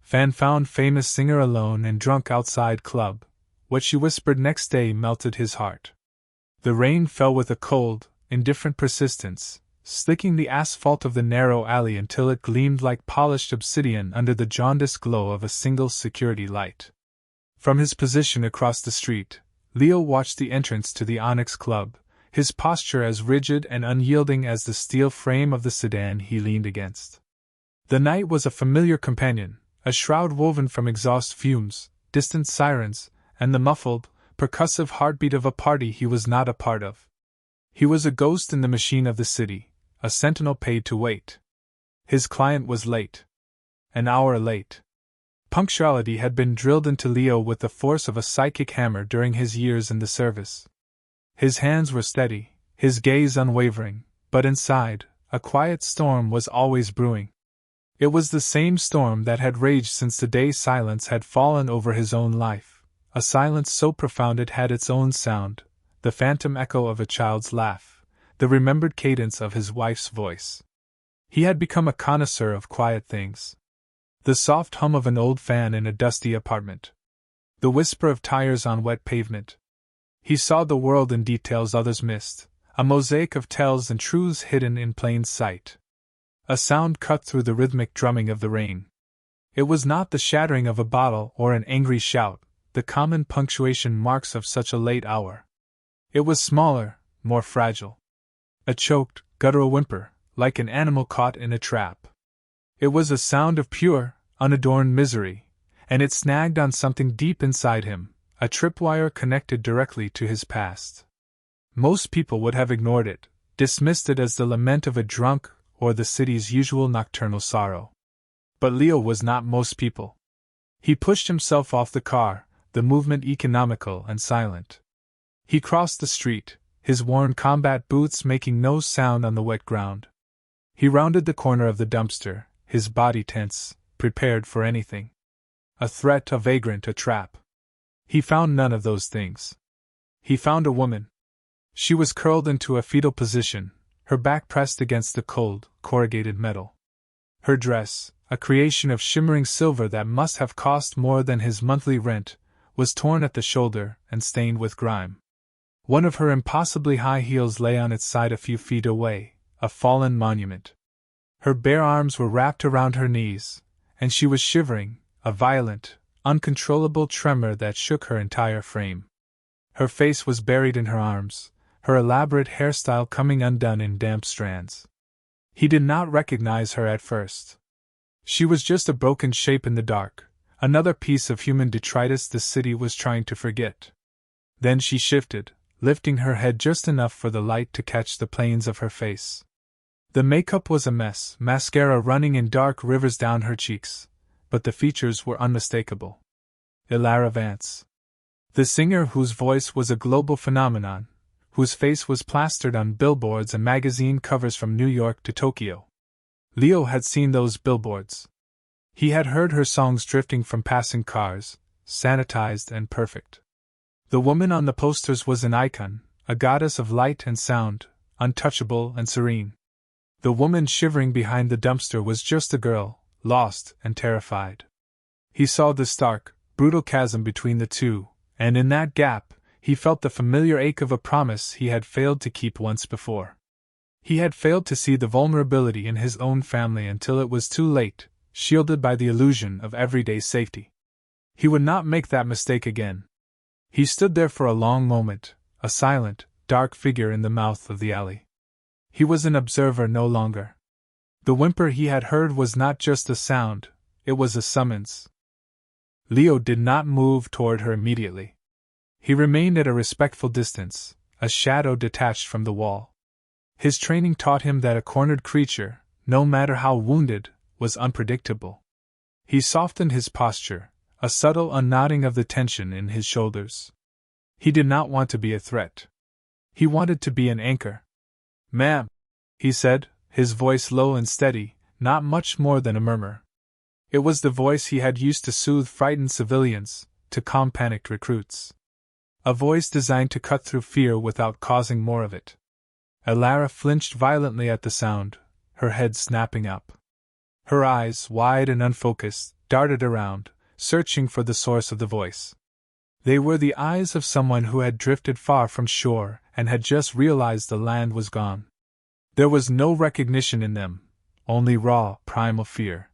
Fan found famous singer alone and drunk outside club. What she whispered next day melted his heart. The rain fell with a cold, indifferent persistence, slicking the asphalt of the narrow alley until it gleamed like polished obsidian under the jaundiced glow of a single security light. From his position across the street, Leo watched the entrance to the Onyx Club, his posture as rigid and unyielding as the steel frame of the sedan he leaned against. The night was a familiar companion, a shroud woven from exhaust fumes, distant sirens, and the muffled, percussive heartbeat of a party he was not a part of. He was a ghost in the machine of the city, a sentinel paid to wait. His client was late. An hour late. Punctuality had been drilled into Leo with the force of a psychic hammer during his years in the service. His hands were steady, his gaze unwavering, but inside, a quiet storm was always brewing. It was the same storm that had raged since the day silence had fallen over his own life, a silence so profound it had its own sound, the phantom echo of a child's laugh, the remembered cadence of his wife's voice. He had become a connoisseur of quiet things. The soft hum of an old fan in a dusty apartment. The whisper of tires on wet pavement. He saw the world in details others missed, a mosaic of tells and truths hidden in plain sight. A sound cut through the rhythmic drumming of the rain. It was not the shattering of a bottle or an angry shout, the common punctuation marks of such a late hour. It was smaller, more fragile. A choked, guttural whimper, like an animal caught in a trap. It was a sound of pure, unadorned misery, and it snagged on something deep inside him, a tripwire connected directly to his past. Most people would have ignored it, dismissed it as the lament of a drunk or the city's usual nocturnal sorrow. But Leo was not most people. He pushed himself off the car, the movement economical and silent. He crossed the street, his worn combat boots making no sound on the wet ground. He rounded the corner of the dumpster, his body tense, prepared for anything. A threat, a vagrant, a trap. He found none of those things. He found a woman. She was curled into a fetal position, her back pressed against the cold, corrugated metal. Her dress, a creation of shimmering silver that must have cost more than his monthly rent, was torn at the shoulder and stained with grime. One of her impossibly high heels lay on its side a few feet away, a fallen monument. Her bare arms were wrapped around her knees, and she was shivering, a violent, uncontrollable tremor that shook her entire frame. Her face was buried in her arms, her elaborate hairstyle coming undone in damp strands. He did not recognize her at first. She was just a broken shape in the dark, another piece of human detritus the city was trying to forget. Then she shifted, lifting her head just enough for the light to catch the planes of her face. The makeup was a mess, mascara running in dark rivers down her cheeks, but the features were unmistakable. Ilara Vance. The singer whose voice was a global phenomenon, whose face was plastered on billboards and magazine covers from New York to Tokyo. Leo had seen those billboards. He had heard her songs drifting from passing cars, sanitized and perfect. The woman on the posters was an icon, a goddess of light and sound, untouchable and serene. The woman shivering behind the dumpster was just a girl, lost and terrified. He saw the stark, brutal chasm between the two, and in that gap, he felt the familiar ache of a promise he had failed to keep once before. He had failed to see the vulnerability in his own family until it was too late, shielded by the illusion of everyday safety. He would not make that mistake again. He stood there for a long moment, a silent, dark figure in the mouth of the alley. He was an observer no longer. The whimper he had heard was not just a sound, it was a summons. Leo did not move toward her immediately. He remained at a respectful distance, a shadow detached from the wall. His training taught him that a cornered creature, no matter how wounded, was unpredictable. He softened his posture, a subtle unknotting of the tension in his shoulders. He did not want to be a threat. He wanted to be an anchor. "Ma'am," he said, his voice low and steady, not much more than a murmur. It was the voice he had used to soothe frightened civilians, to calm panicked recruits. A voice designed to cut through fear without causing more of it. Ilara flinched violently at the sound, her head snapping up. Her eyes, wide and unfocused, darted around, searching for the source of the voice. They were the eyes of someone who had drifted far from shore and had just realized the land was gone. There was no recognition in them, only raw, primal fear.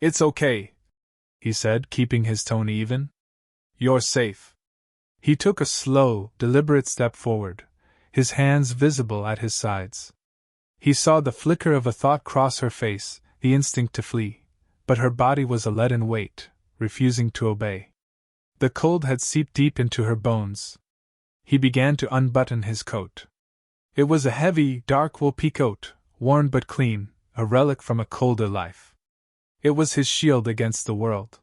"It's okay," he said, keeping his tone even. "You're safe." He took a slow, deliberate step forward, his hands visible at his sides. He saw the flicker of a thought cross her face, the instinct to flee, but her body was a leaden weight, refusing to obey. The cold had seeped deep into her bones. He began to unbutton his coat. It was a heavy, dark wool peacoat, worn but clean, a relic from a colder life. It was his shield against the world.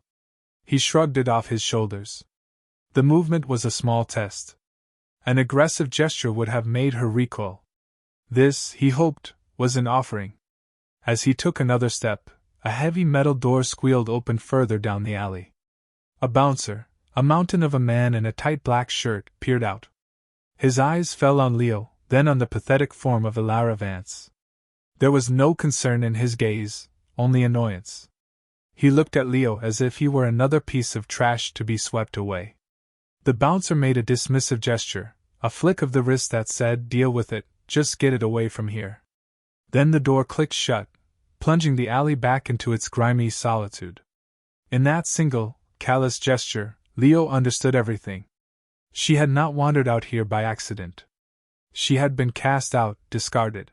He shrugged it off his shoulders. The movement was a small test. An aggressive gesture would have made her recoil. This, he hoped, was an offering. As he took another step, a heavy metal door squealed open further down the alley. A bouncer, a mountain of a man in a tight black shirt, peered out. His eyes fell on Leo, then on the pathetic form of Elara Vance. There was no concern in his gaze, only annoyance. He looked at Leo as if he were another piece of trash to be swept away. The bouncer made a dismissive gesture, a flick of the wrist that said, "Deal with it, just get it away from here." Then the door clicked shut, plunging the alley back into its grimy solitude. In that single, callous gesture, Leo understood everything. She had not wandered out here by accident. She had been cast out, discarded.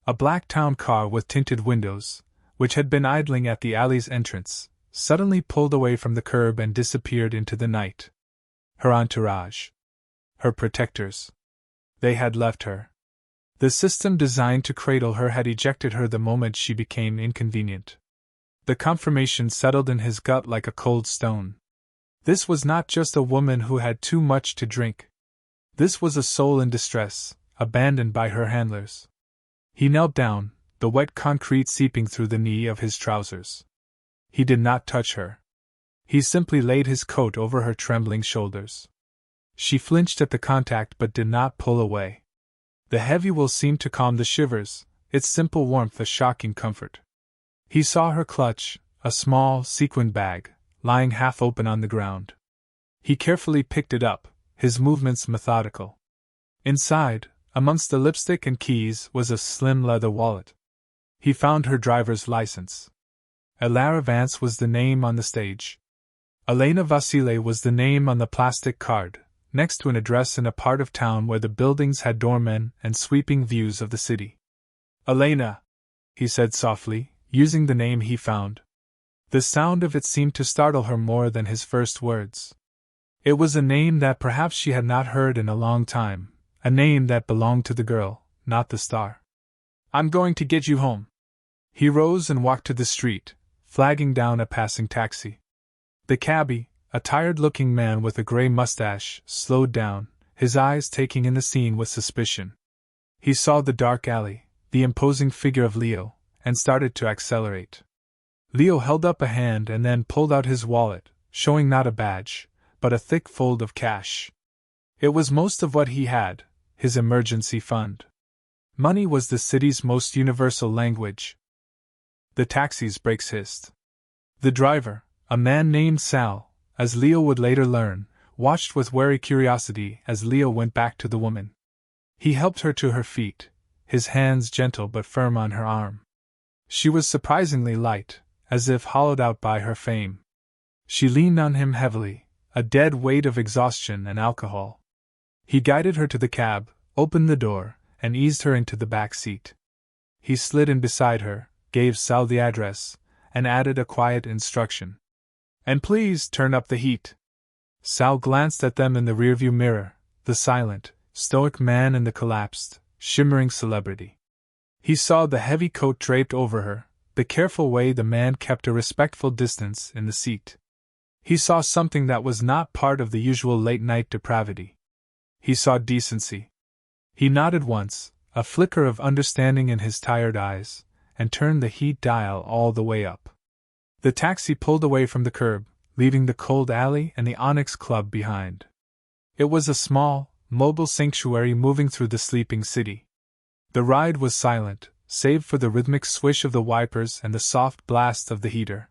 A black town car with tinted windows, which had been idling at the alley's entrance, suddenly pulled away from the curb and disappeared into the night. Her entourage. Her protectors. They had left her. The system designed to cradle her had ejected her the moment she became inconvenient. The confirmation settled in his gut like a cold stone. This was not just a woman who had too much to drink. This was a soul in distress, abandoned by her handlers. He knelt down, the wet concrete seeping through the knee of his trousers. He did not touch her. He simply laid his coat over her trembling shoulders. She flinched at the contact but did not pull away. The heavy wool seemed to calm the shivers, its simple warmth a shocking comfort. He saw her clutch a small, sequined bag, lying half open on the ground. He carefully picked it up, his movements methodical. Inside, amongst the lipstick and keys, was a slim leather wallet. He found her driver's license. Elara Vance was the name on the stage. Elena Vasile was the name on the plastic card, next to an address in a part of town where the buildings had doormen and sweeping views of the city. "Elena," he said softly, using the name he found. The sound of it seemed to startle her more than his first words. It was a name that perhaps she had not heard in a long time, a name that belonged to the girl, not the star. "I'm going to get you home." He rose and walked to the street, flagging down a passing taxi. The cabbie, a tired-looking man with a gray mustache, slowed down, his eyes taking in the scene with suspicion. He saw the dark alley, the imposing figure of Leo, and started to accelerate. Leo held up a hand and then pulled out his wallet, showing not a badge, but a thick fold of cash. It was most of what he had, his emergency fund. Money was the city's most universal language. The taxi's brakes hissed. The driver, a man named Sal, as Leo would later learn, watched with wary curiosity as Leo went back to the woman. He helped her to her feet, his hands gentle but firm on her arm. She was surprisingly light, as if hollowed out by her fame. She leaned on him heavily, a dead weight of exhaustion and alcohol. He guided her to the cab, opened the door, and eased her into the back seat. He slid in beside her, gave Sal the address, and added a quiet instruction. "And please turn up the heat." Sal glanced at them in the rearview mirror, the silent, stoic man and the collapsed, shimmering celebrity. He saw the heavy coat draped over her, the careful way the man kept a respectful distance in the seat. He saw something that was not part of the usual late-night depravity. He saw decency. He nodded once, a flicker of understanding in his tired eyes, and turned the heat dial all the way up. The taxi pulled away from the curb, leaving the cold alley and the Onyx Club behind. It was a small, mobile sanctuary moving through the sleeping city. The ride was silent, save for the rhythmic swish of the wipers and the soft blast of the heater.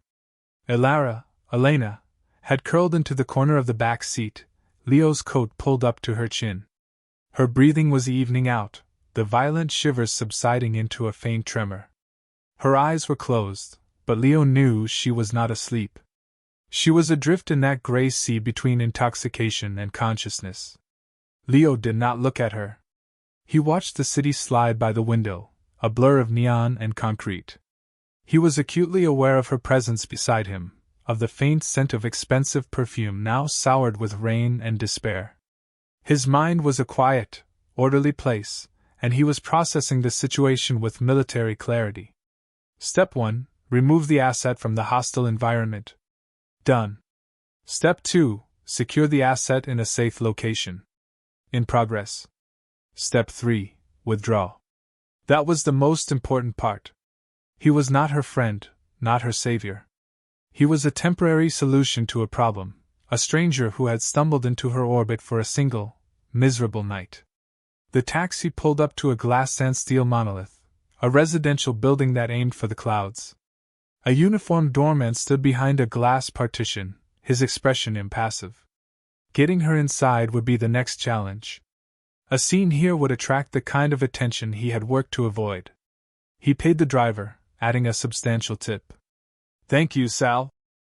Elena, had curled into the corner of the back seat, Leo's coat pulled up to her chin. Her breathing was evening out, the violent shivers subsiding into a faint tremor. Her eyes were closed, but Leo knew she was not asleep. She was adrift in that gray sea between intoxication and consciousness. Leo did not look at her. He watched the city slide by the window, a blur of neon and concrete. He was acutely aware of her presence beside him, of the faint scent of expensive perfume now soured with rain and despair. His mind was a quiet, orderly place, and he was processing the situation with military clarity. Step 1. Remove the asset from the hostile environment. Done. Step 2. Secure the asset in a safe location. In progress. Step 3. Withdraw. That was the most important part. He was not her friend, not her savior. He was a temporary solution to a problem, a stranger who had stumbled into her orbit for a single, miserable night. The taxi pulled up to a glass and steel monolith, a residential building that aimed for the clouds. A uniformed doorman stood behind a glass partition, his expression impassive. Getting her inside would be the next challenge. A scene here would attract the kind of attention he had worked to avoid. He paid the driver, adding a substantial tip. "Thank you, Sal,"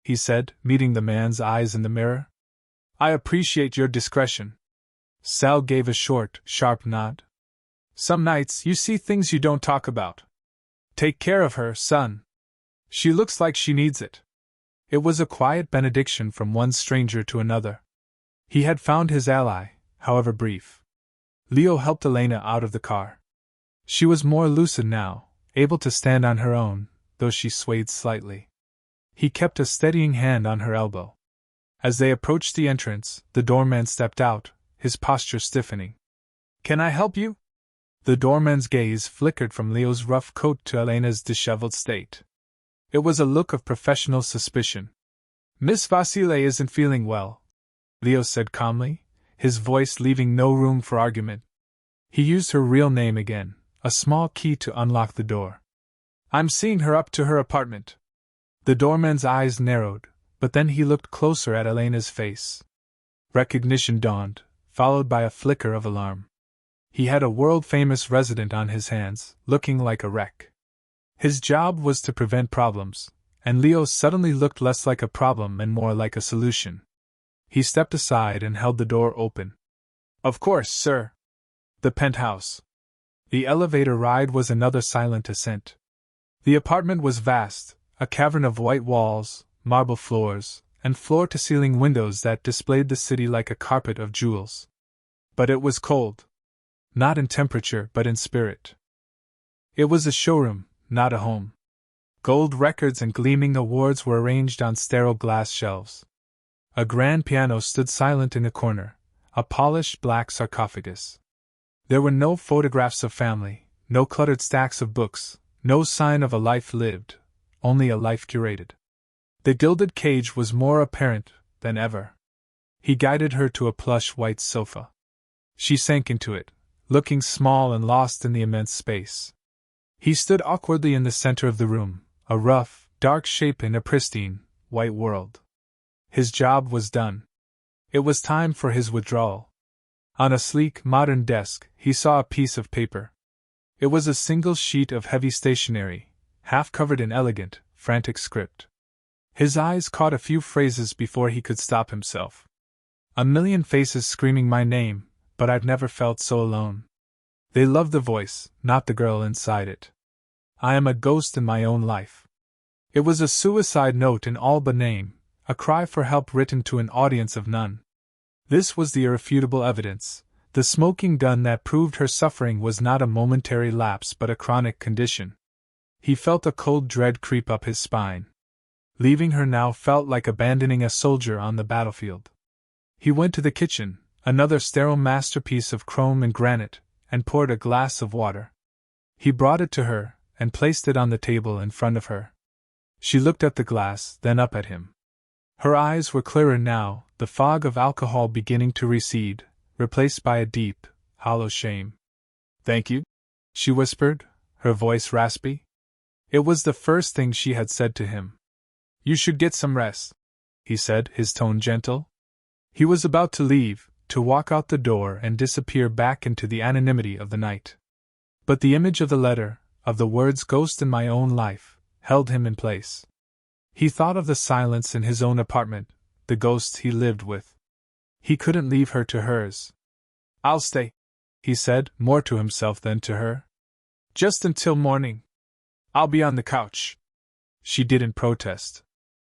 he said, meeting the man's eyes in the mirror. "I appreciate your discretion." Sal gave a short, sharp nod. "Some nights you see things you don't talk about. Take care of her, son. She looks like she needs it." It was a quiet benediction from one stranger to another. He had found his ally, however brief. Leo helped Elena out of the car. She was more lucid now, able to stand on her own, though she swayed slightly. He kept a steadying hand on her elbow. As they approached the entrance, the doorman stepped out, his posture stiffening. "Can I help you?" The doorman's gaze flickered from Leo's rough coat to Elena's disheveled state. It was a look of professional suspicion. "Miss Vasile isn't feeling well," Leo said calmly, his voice leaving no room for argument. He used her real name again, a small key to unlock the door. "I'm seeing her up to her apartment." The doorman's eyes narrowed, but then he looked closer at Elena's face. Recognition dawned, followed by a flicker of alarm. He had a world-famous resident on his hands, looking like a wreck. His job was to prevent problems, and Leo suddenly looked less like a problem and more like a solution. He stepped aside and held the door open. "Of course, sir." The penthouse. The elevator ride was another silent ascent. The apartment was vast, a cavern of white walls, marble floors, and floor-to-ceiling windows that displayed the city like a carpet of jewels. But it was cold. Not in temperature, but in spirit. It was a showroom, not a home. Gold records and gleaming awards were arranged on sterile glass shelves. A grand piano stood silent in a corner, a polished black sarcophagus. There were no photographs of family, no cluttered stacks of books, no sign of a life lived, only a life curated. The gilded cage was more apparent than ever. He guided her to a plush white sofa. She sank into it, looking small and lost in the immense space. He stood awkwardly in the center of the room, a rough, dark shape in a pristine, white world. His job was done. It was time for his withdrawal. On a sleek, modern desk, he saw a piece of paper. It was a single sheet of heavy stationery, half covered in elegant, frantic script. His eyes caught a few phrases before he could stop himself. "A million faces screaming my name, but I've never felt so alone. They love the voice, not the girl inside it. I am a ghost in my own life." It was a suicide note in all but name, a cry for help written to an audience of none. This was the irrefutable evidence, the smoking gun that proved her suffering was not a momentary lapse but a chronic condition. He felt a cold dread creep up his spine. Leaving her now felt like abandoning a soldier on the battlefield. He went to the kitchen, another sterile masterpiece of chrome and granite, and poured a glass of water. He brought it to her, and placed it on the table in front of her. She looked at the glass, then up at him. Her eyes were clearer now, the fog of alcohol beginning to recede, replaced by a deep, hollow shame. "Thank you," she whispered, her voice raspy. It was the first thing she had said to him. You should get some rest, he said, his tone gentle. He was about to leave, to walk out the door and disappear back into the anonymity of the night. But the image of the letter, of the words "ghost in my own life," held him in place. He thought of the silence in his own apartment, the ghosts he lived with. He couldn't leave her to hers. I'll stay, he said, more to himself than to her. Just until morning. I'll be on the couch. She didn't protest.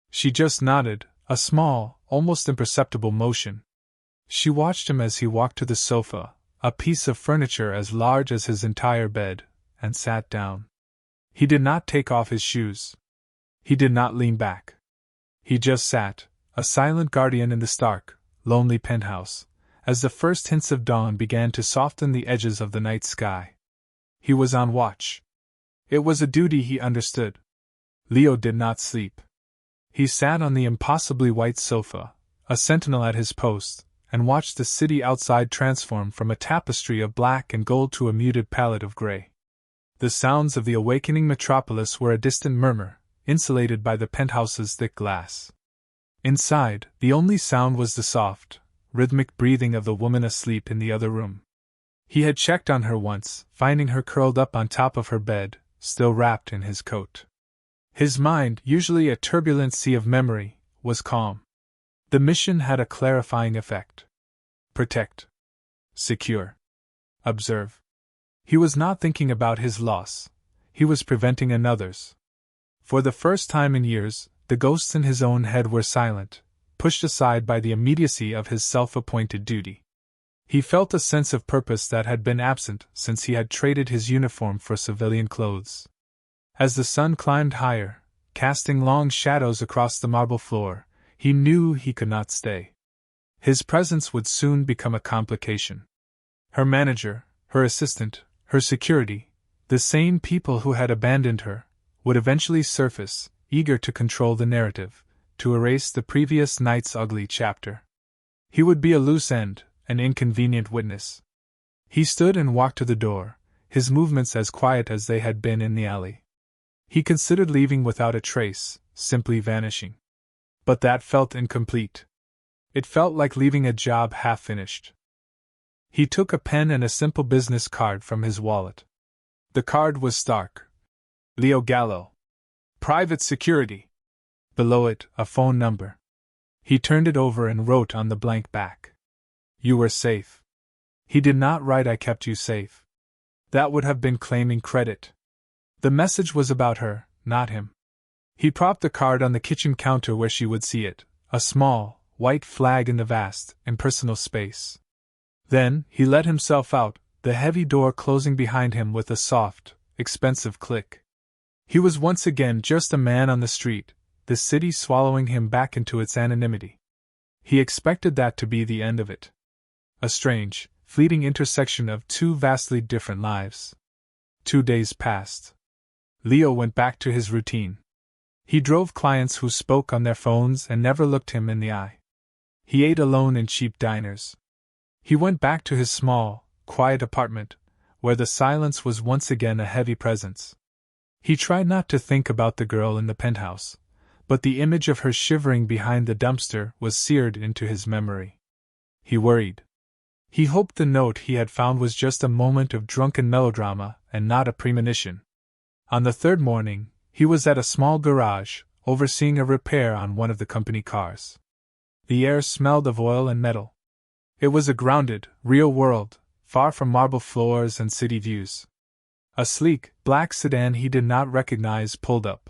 She just nodded, a small, almost imperceptible motion. She watched him as he walked to the sofa, a piece of furniture as large as his entire bed, and sat down. He did not take off his shoes. He did not lean back. He just sat, a silent guardian in the stark, lonely penthouse, as the first hints of dawn began to soften the edges of the night sky. He was on watch. It was a duty he understood. Leo did not sleep. He sat on the impossibly white sofa, a sentinel at his post, and watched the city outside transform from a tapestry of black and gold to a muted palette of gray. The sounds of the awakening metropolis were a distant murmur, insulated by the penthouse's thick glass. Inside, the only sound was the soft, rhythmic breathing of the woman asleep in the other room. He had checked on her once, finding her curled up on top of her bed, still wrapped in his coat. His mind, usually a turbulent sea of memory, was calm. The mission had a clarifying effect. Protect. Secure. Observe. He was not thinking about his loss. He was preventing another's. For the first time in years, the ghosts in his own head were silent, pushed aside by the immediacy of his self-appointed duty. He felt a sense of purpose that had been absent since he had traded his uniform for civilian clothes. As the sun climbed higher, casting long shadows across the marble floor, he knew he could not stay. His presence would soon become a complication. Her manager, her assistant, her security, the same people who had abandoned her, would eventually surface, eager to control the narrative, to erase the previous night's ugly chapter. He would be a loose end, an inconvenient witness. He stood and walked to the door, his movements as quiet as they had been in the alley. He considered leaving without a trace, simply vanishing. But that felt incomplete. It felt like leaving a job half-finished. He took a pen and a simple business card from his wallet. The card was stark. Leo Gallo. Private Security. Below it, a phone number. He turned it over and wrote on the blank back. You were safe. He did not write "I kept you safe." That would have been claiming credit. The message was about her, not him. He propped the card on the kitchen counter where she would see it, a small, white flag in the vast, impersonal space. Then, he let himself out, the heavy door closing behind him with a soft, expensive click. He was once again just a man on the street, the city swallowing him back into its anonymity. He expected that to be the end of it. A strange, fleeting intersection of two vastly different lives. 2 days passed. Leo went back to his routine. He drove clients who spoke on their phones and never looked him in the eye. He ate alone in cheap diners. He went back to his small, quiet apartment, where the silence was once again a heavy presence. He tried not to think about the girl in the penthouse, but the image of her shivering behind the dumpster was seared into his memory. He worried. He hoped the note he had found was just a moment of drunken melodrama and not a premonition. On the third morning, he was at a small garage, overseeing a repair on one of the company cars. The air smelled of oil and metal. It was a grounded, real world, far from marble floors and city views. A sleek, black sedan he did not recognize pulled up.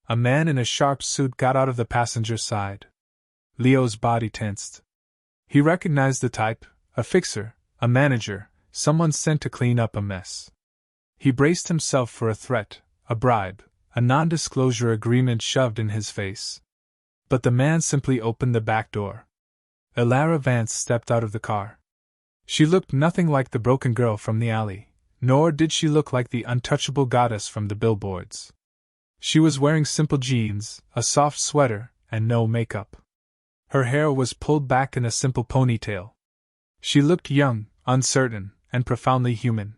A man in a sharp suit got out of the passenger side. Leo's body tensed. He recognized the type, a fixer, a manager, someone sent to clean up a mess. He braced himself for a threat, a bribe, a non-disclosure agreement shoved in his face. But the man simply opened the back door. Elara Vance stepped out of the car. She looked nothing like the broken girl from the alley, nor did she look like the untouchable goddess from the billboards. She was wearing simple jeans, a soft sweater, and no makeup. Her hair was pulled back in a simple ponytail. She looked young, uncertain, and profoundly human.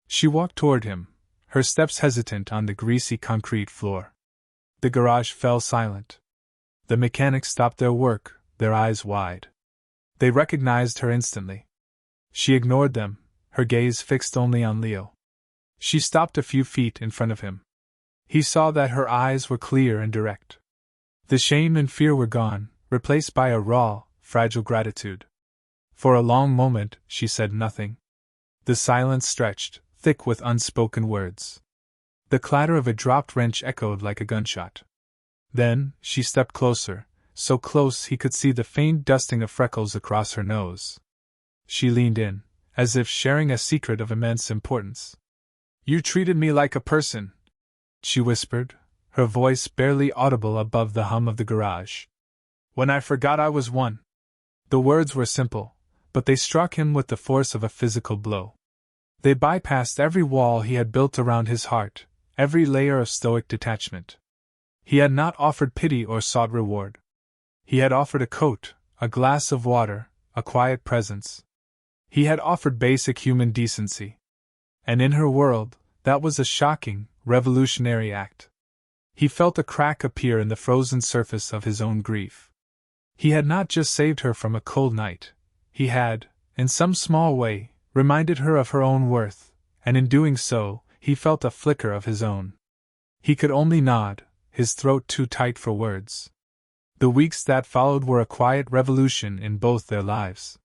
She walked toward him, her steps hesitant on the greasy concrete floor. The garage fell silent. The mechanics stopped their work, their eyes wide. They recognized her instantly. She ignored them, her gaze fixed only on Leo. She stopped a few feet in front of him. He saw that her eyes were clear and direct. The shame and fear were gone, replaced by a raw, fragile gratitude. For a long moment, she said nothing. The silence stretched, thick with unspoken words. The clatter of a dropped wrench echoed like a gunshot. Then, she stepped closer, so close he could see the faint dusting of freckles across her nose. She leaned in, as if sharing a secret of immense importance. "You treated me like a person," she whispered, her voice barely audible above the hum of the garage. "When I forgot I was one." The words were simple, but they struck him with the force of a physical blow. They bypassed every wall he had built around his heart, every layer of stoic detachment. He had not offered pity or sought reward. He had offered a coat, a glass of water, a quiet presence. He had offered basic human decency. And in her world, that was a shocking, revolutionary act. He felt a crack appear in the frozen surface of his own grief. He had not just saved her from a cold night. He had, in some small way, reminded her of her own worth, and in doing so, he felt a flicker of his own. He could only nod, his throat too tight for words. The weeks that followed were a quiet revolution in both their lives.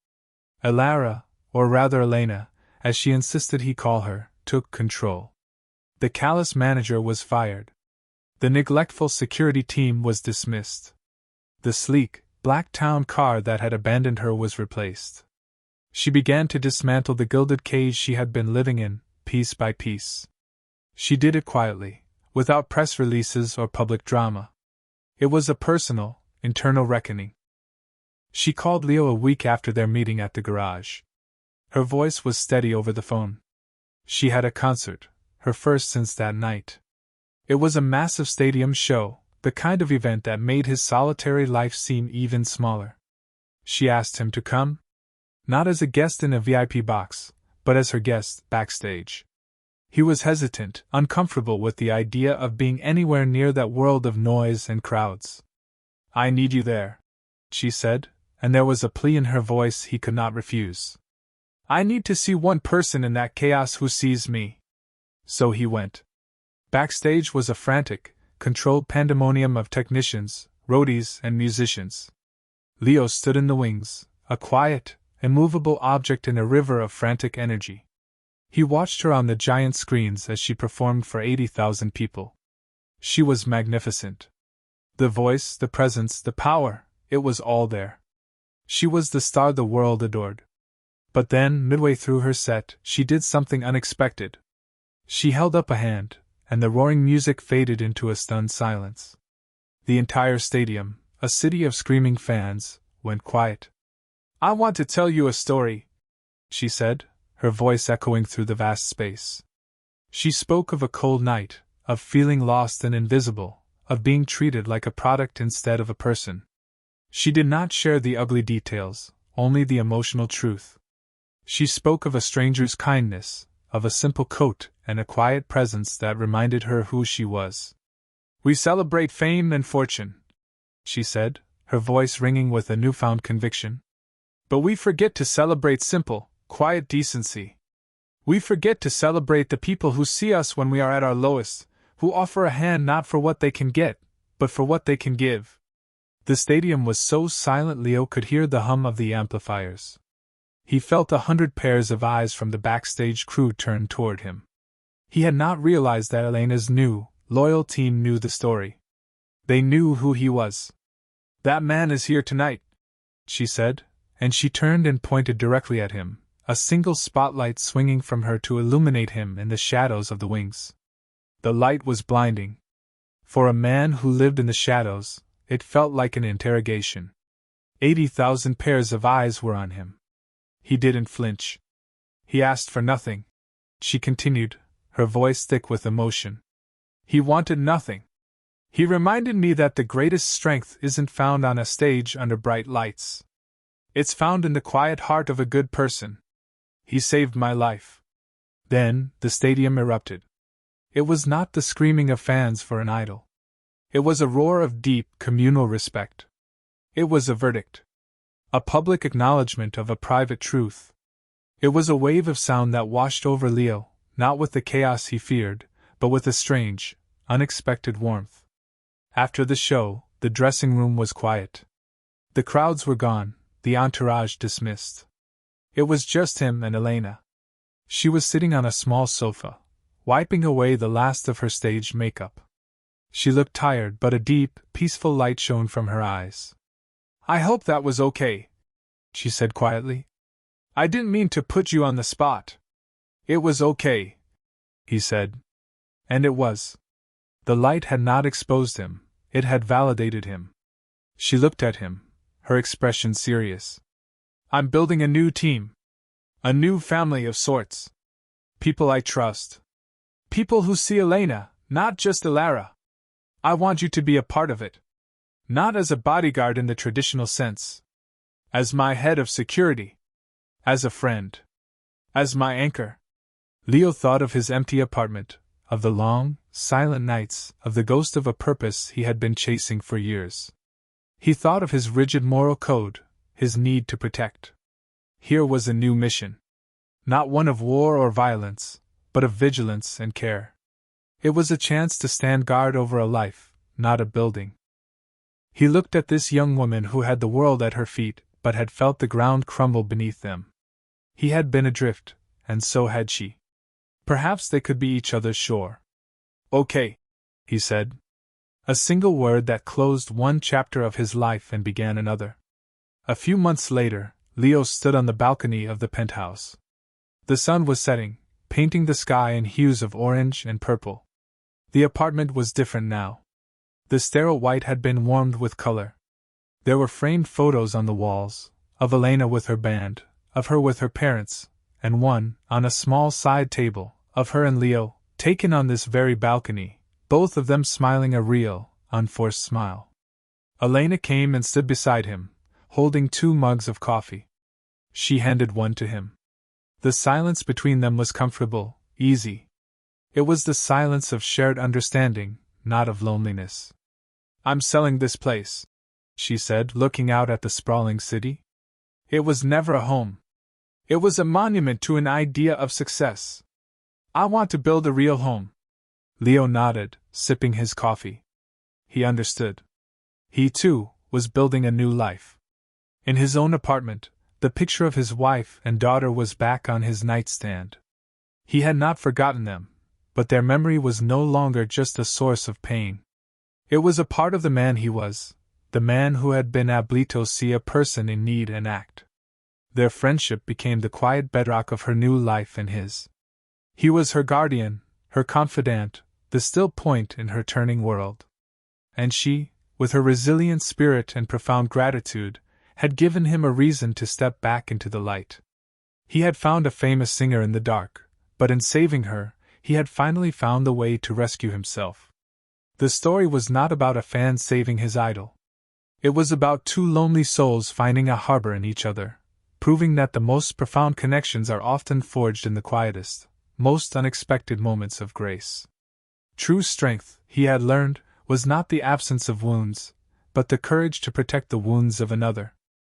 Elara, or rather Elena, as she insisted he call her, took control. The callous manager was fired. The neglectful security team was dismissed. The sleek, black town car that had abandoned her was replaced. She began to dismantle the gilded cage she had been living in, piece by piece. She did it quietly, without press releases or public drama. It was a personal, internal reckoning. She called Leo a week after their meeting at the garage. Her voice was steady over the phone. She had a concert, her first since that night. It was a massive stadium show, the kind of event that made his solitary life seem even smaller. She asked him to come? Not as a guest in a VIP box, but as her guest, backstage. He was hesitant, uncomfortable with the idea of being anywhere near that world of noise and crowds. "I need you there," she said, and there was a plea in her voice he could not refuse. "I need to see one person in that chaos who sees me." So he went. Backstage was a frantic, controlled pandemonium of technicians, roadies, and musicians. Leo stood in the wings, a quiet, immovable object in a river of frantic energy. He watched her on the giant screens as she performed for 80,000 people. She was magnificent. The voice, the presence, the power, it was all there. She was the star the world adored. But then, midway through her set, she did something unexpected. She held up a hand, and the roaring music faded into a stunned silence. The entire stadium, a city of screaming fans, went quiet. "I want to tell you a story," she said, her voice echoing through the vast space. She spoke of a cold night, of feeling lost and invisible, of being treated like a product instead of a person. She did not share the ugly details, only the emotional truth. She spoke of a stranger's kindness, of a simple coat and a quiet presence that reminded her who she was. "We celebrate fame and fortune," she said, her voice ringing with a newfound conviction. "But we forget to celebrate simple, quiet decency. We forget to celebrate the people who see us when we are at our lowest, who offer a hand not for what they can get, but for what they can give." The stadium was so silent Leo could hear the hum of the amplifiers. He felt 100 pairs of eyes from the backstage crew turned toward him. He had not realized that Elena's new, loyal team knew the story. They knew who he was. "That man is here tonight," she said, and she turned and pointed directly at him, a single spotlight swinging from her to illuminate him in the shadows of the wings. The light was blinding. For a man who lived in the shadows, it felt like an interrogation. 80,000 pairs of eyes were on him. He didn't flinch. "He asked for nothing," she continued, her voice thick with emotion. "He wanted nothing. He reminded me that the greatest strength isn't found on a stage under bright lights. It's found in the quiet heart of a good person. He saved my life." Then, the stadium erupted. It was not the screaming of fans for an idol. It was a roar of deep, communal respect. It was a verdict. A public acknowledgement of a private truth. It was a wave of sound that washed over Leo, not with the chaos he feared, but with a strange, unexpected warmth. After the show, the dressing room was quiet. The crowds were gone, the entourage dismissed. It was just him and Elena. She was sitting on a small sofa, wiping away the last of her stage makeup. She looked tired, but a deep, peaceful light shone from her eyes. "I hope that was okay," she said quietly. "I didn't mean to put you on the spot." "It was okay," he said. And it was. The light had not exposed him, it had validated him. She looked at him, her expression serious. "I'm building a new team. A new family of sorts. People I trust. People who see Elena, not just Ilara. I want you to be a part of it. Not as a bodyguard in the traditional sense. As my head of security. As a friend. As my anchor." Leo thought of his empty apartment, of the long, silent nights, of the ghost of a purpose he had been chasing for years. He thought of his rigid moral code, his need to protect. Here was a new mission. Not one of war or violence, but of vigilance and care. It was a chance to stand guard over a life, not a building. He looked at this young woman who had the world at her feet, but had felt the ground crumble beneath them. He had been adrift, and so had she. Perhaps they could be each other's shore. "Okay," he said. A single word that closed one chapter of his life and began another. A few months later, Leo stood on the balcony of the penthouse. The sun was setting, painting the sky in hues of orange and purple. The apartment was different now. The sterile white had been warmed with color. There were framed photos on the walls, of Elena with her band, of her with her parents, and one, on a small side table, of her and Leo, taken on this very balcony, both of them smiling a real, unforced smile. Elena came and stood beside him, holding 2 mugs of coffee. She handed one to him. The silence between them was comfortable, easy. It was the silence of shared understanding, not of loneliness. "I'm selling this place," she said, looking out at the sprawling city. "It was never a home. It was a monument to an idea of success. I want to build a real home." Leo nodded, sipping his coffee. He understood. He, too, was building a new life. In his own apartment, the picture of his wife and daughter was back on his nightstand. He had not forgotten them, but their memory was no longer just a source of pain. It was a part of the man he was, the man who had been able to see a person in need and act. Their friendship became the quiet bedrock of her new life and his. He was her guardian, her confidant, the still point in her turning world. And she, with her resilient spirit and profound gratitude, had given him a reason to step back into the light. He had found a famous singer in the dark, but in saving her, he had finally found the way to rescue himself. The story was not about a fan saving his idol. It was about 2 lonely souls finding a harbor in each other, proving that the most profound connections are often forged in the quietest, most unexpected moments of grace. True strength, he had learned, was not the absence of wounds, but the courage to protect the wounds of another.